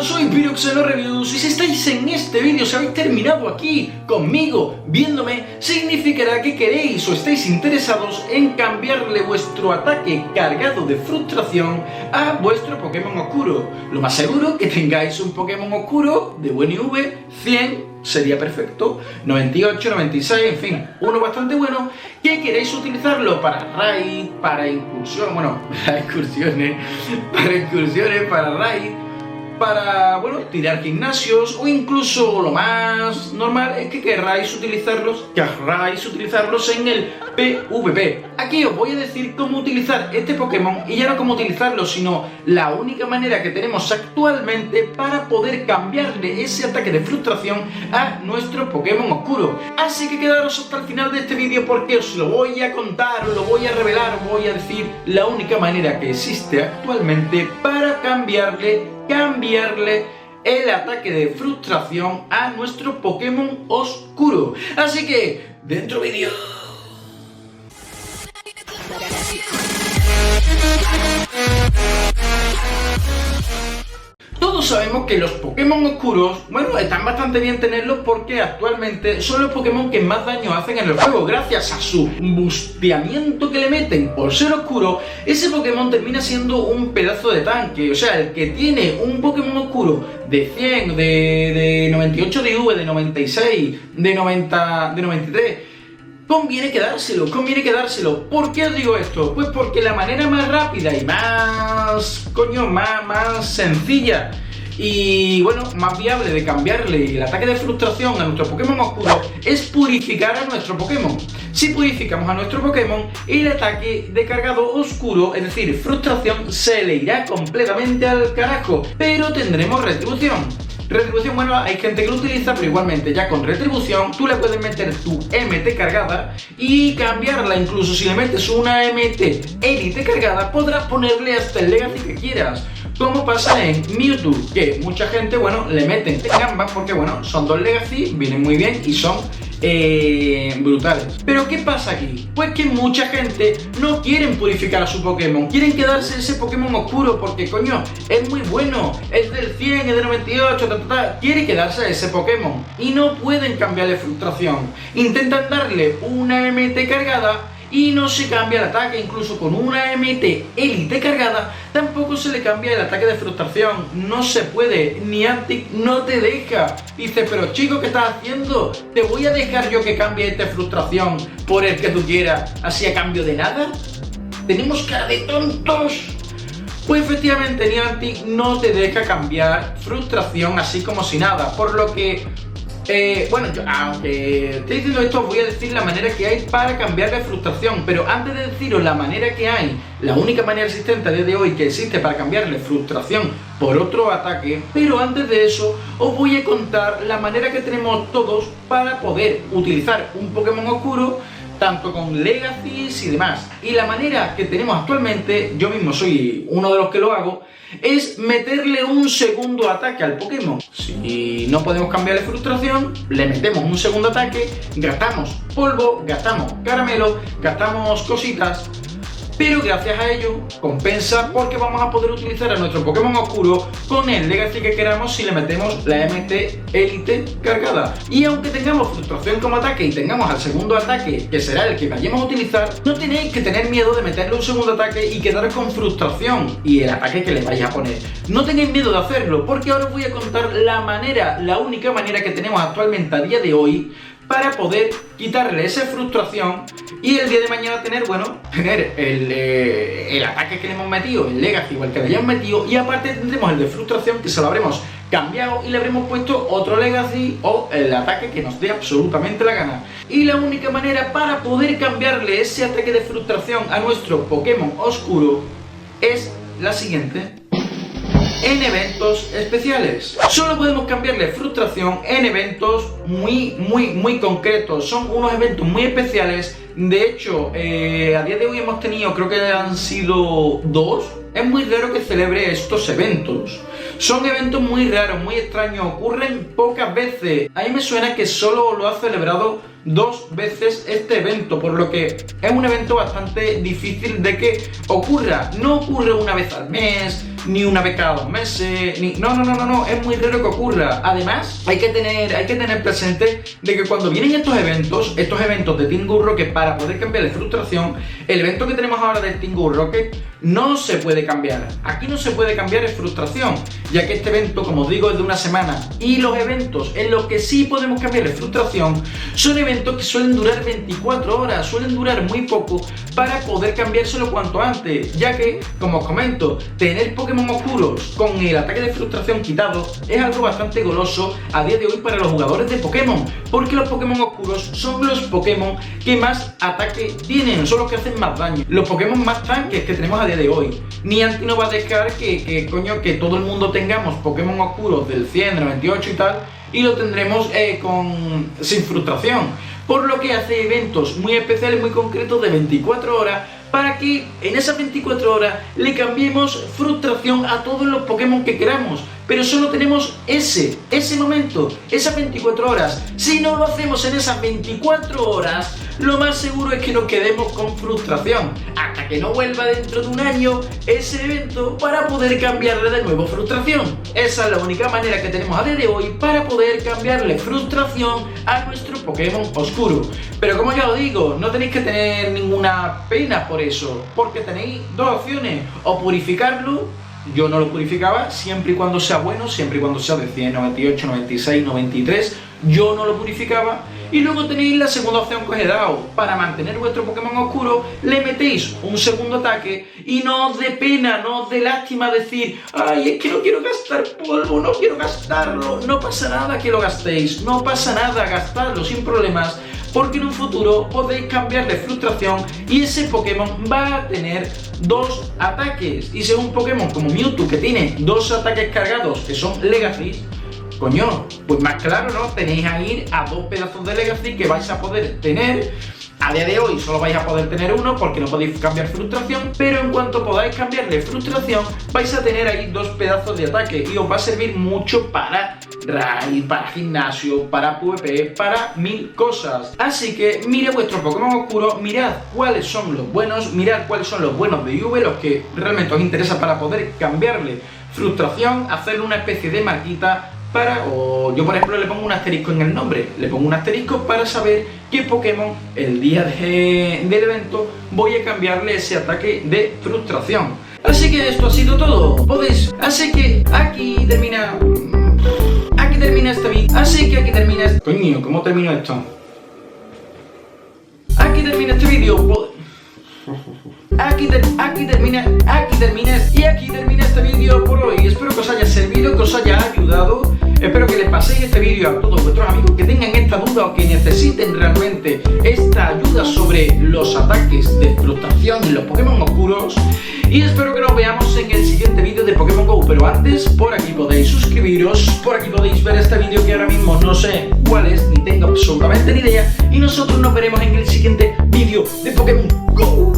soy Piroxeno Reviews y si estáis en este vídeo, si habéis terminado aquí conmigo viéndome, significará que queréis o estáis interesados en cambiarle vuestro ataque cargado de frustración a vuestro Pokémon oscuro. Lo más seguro que tengáis un Pokémon oscuro de buen IV, 100 sería perfecto, 98, 96, en fin, uno bastante bueno, que queréis utilizarlo para raid, para incursión, bueno, para incursiones, para raid, para, bueno, tirar gimnasios, o incluso lo más normal es que querráis utilizarlos en el PvP. Aquí os voy a decir cómo utilizar este Pokémon, y ya no cómo utilizarlo, sino la única manera que tenemos actualmente para poder cambiarle ese ataque de frustración a nuestro Pokémon oscuro. Así que quedaros hasta el final de este vídeo porque os lo voy a contar, os lo voy a revelar, os voy a decir la única manera que existe actualmente para cambiarle el ataque de frustración a nuestro Pokémon oscuro. Así que, dentro vídeo. Todos sabemos que los Pokémon oscuros, bueno, están bastante bien tenerlos porque actualmente son los Pokémon que más daño hacen en el juego. Gracias a su busteamiento que le meten por ser oscuro, ese Pokémon termina siendo un pedazo de tanque. O sea, el que tiene un Pokémon oscuro de 100, de 98 de IV, de 96, de 90, de 93... Conviene quedárselo. ¿Por qué os digo esto? Pues porque la manera más rápida y más sencilla y bueno, más viable de cambiarle el ataque de frustración a nuestro Pokémon oscuro es purificar a nuestro Pokémon. Si purificamos a nuestro Pokémon, el ataque de cargado oscuro, es decir, frustración, se le irá completamente al carajo, pero tendremos retribución. Retribución, bueno, hay gente que lo utiliza, pero igualmente ya con retribución tú le puedes meter tu MT cargada y cambiarla. Incluso si le metes una MT élite cargada, podrás ponerle hasta el Legacy que quieras, como pasa en Mewtwo, que mucha gente, bueno, le meten en ambas porque, bueno, son dos Legacy, vienen muy bien y son brutales. Pero ¿qué pasa aquí? Pues que mucha gente no quieren purificar a su Pokémon, quieren quedarse ese Pokémon oscuro porque, coño, es muy bueno, es del 100, es del 98, quiere quedarse a ese Pokémon y no pueden cambiarle frustración. Intentan darle una MT cargada y no se cambia el ataque. Incluso con una MT élite cargada tampoco se le cambia el ataque de frustración. No se puede, Niantic no te deja. Dice, pero chico, ¿qué estás haciendo? ¿Te voy a dejar yo que cambie esta frustración por el que tú quieras, así a cambio de nada? ¿Tenemos cara de tontos? Pues efectivamente Niantic no te deja cambiar frustración así como si nada, por lo que bueno, yo, aunque estoy diciendo esto, os voy a decir la manera que hay para cambiar la frustración. Pero antes de deciros la manera que hay, la única manera existente a día de hoy que existe para cambiarle frustración por otro ataque, pero antes de eso os voy a contar la manera que tenemos todos para poder utilizar un Pokémon oscuro, tanto con Legacies y demás. Y la manera que tenemos actualmente, yo mismo soy uno de los que lo hago, es meterle un segundo ataque al Pokémon. Si no podemos cambiarle frustración, le metemos un segundo ataque, gastamos polvo, gastamos caramelo, gastamos cositas, pero gracias a ello compensa porque vamos a poder utilizar a nuestro Pokémon oscuro con el Legacy que queramos si le metemos la MT élite cargada. Y aunque tengamos frustración como ataque y tengamos al segundo ataque, que será el que vayamos a utilizar, no tenéis que tener miedo de meterle un segundo ataque y quedar con frustración y el ataque que le vais a poner. No tengáis miedo de hacerlo, porque ahora os voy a contar la única manera que tenemos actualmente a día de hoy para poder quitarle esa frustración y el día de mañana tener el ataque que le hemos metido, el Legacy o el que le hayamos metido, y aparte tendremos el de frustración que se lo habremos cambiado y le habremos puesto otro Legacy o el ataque que nos dé absolutamente la gana. Y la única manera para poder cambiarle ese ataque de frustración a nuestro Pokémon oscuro es la siguiente: en eventos especiales. Solo podemos cambiarle frustración en eventos muy concretos. Son unos eventos muy especiales. De hecho, a día de hoy hemos tenido, creo que han sido 2. Es muy raro que celebre estos eventos. Son eventos muy raros, muy extraños, ocurren pocas veces. A mí me suena que solo lo ha celebrado 2 veces este evento, por lo que es un evento bastante difícil de que ocurra. No ocurre una vez al mes, ni una vez cada 2 meses, ni... No, es muy raro que ocurra. Además, hay que tener presente de que cuando vienen estos eventos de Team Go Rocket, para poder cambiar la frustración, el evento que tenemos ahora del Team Go Rocket no se puede cambiar. Aquí no se puede cambiar es frustración, ya que este evento, como os digo, es de una semana, y los eventos en los que sí podemos cambiar la frustración son eventos que suelen durar 24 horas, suelen durar muy poco para poder cambiárselo cuanto antes, ya que, como os comento, tener Pokémon oscuros con el ataque de frustración quitado es algo bastante goloso a día de hoy para los jugadores de Pokémon, porque los Pokémon oscuros son los Pokémon que más ataque tienen, son los que hacen más daño, los Pokémon más tanques que tenemos a día de hoy. Niantic no va a dejar que todo el mundo tengamos Pokémon oscuros del 100, 98 y tal, y lo tendremos sin frustración, por lo que hace eventos muy especiales, muy concretos de 24 horas, para que en esas 24 horas le cambiemos frustración a todos los Pokémon que queramos, pero solo tenemos ese momento, esas 24 horas. Si no lo hacemos en esas 24 horas, lo más seguro es que nos quedemos con frustración, hasta que no vuelva dentro de un año ese evento para poder cambiarle de nuevo frustración. Esa es la única manera que tenemos a día de hoy para poder cambiarle frustración a nuestro Pokémon oscuro. Pero como ya os digo, no tenéis que tener ninguna pena por eso, porque tenéis dos opciones: o purificarlo. Yo no lo purificaba, siempre y cuando sea bueno, siempre y cuando sea de 100, 98, 96, 93, yo no lo purificaba. Y luego tenéis la segunda opción que os he dado: para mantener vuestro Pokémon oscuro, le metéis un segundo ataque y no os dé pena, no os dé lástima decir, ay, es que no quiero gastar polvo, no quiero gastarlo. No pasa nada que lo gastéis, no pasa nada, gastadlo sin problemas, porque en un futuro podéis cambiar de frustración y ese Pokémon va a tener 2 ataques. Y si es un Pokémon como Mewtwo que tiene 2 ataques cargados que son Legacy, coño, pues más claro, ¿no? Tenéis a ir a 2 pedazos de Legacy que vais a poder tener. A día de hoy solo vais a poder tener uno porque no podéis cambiar frustración, pero en cuanto podáis cambiar de frustración vais a tener ahí 2 pedazos de ataque y os va a servir mucho para raid, para gimnasio, para PvP, para 1000 cosas. Así que mirad vuestro Pokémon oscuro, mirad cuáles son los buenos, mirad cuáles son los buenos de IV, los que realmente os interesa para poder cambiarle frustración, hacerle una especie de marquita o yo por ejemplo le pongo un asterisco en el nombre, le pongo un asterisco para saber qué Pokémon el día del evento voy a cambiarle ese ataque de frustración. Así que esto ha sido todo, podéis, así que aquí termina este vídeo, coño, ¿cómo termino esto? Aquí termina este vídeo. Aquí termina este vídeo por hoy. Espero que os haya servido, que os haya ayudado. Espero que les paséis este vídeo a todos vuestros amigos que tengan esta duda o que necesiten realmente esta ayuda sobre los ataques de frustración en los Pokémon oscuros. Y espero que nos veamos en el siguiente vídeo de Pokémon GO. Pero antes, por aquí podéis suscribiros, por aquí podéis ver este vídeo que ahora mismo no sé cuál es, ni tengo absolutamente ni idea. Y nosotros nos veremos en el siguiente vídeo de Pokémon GO.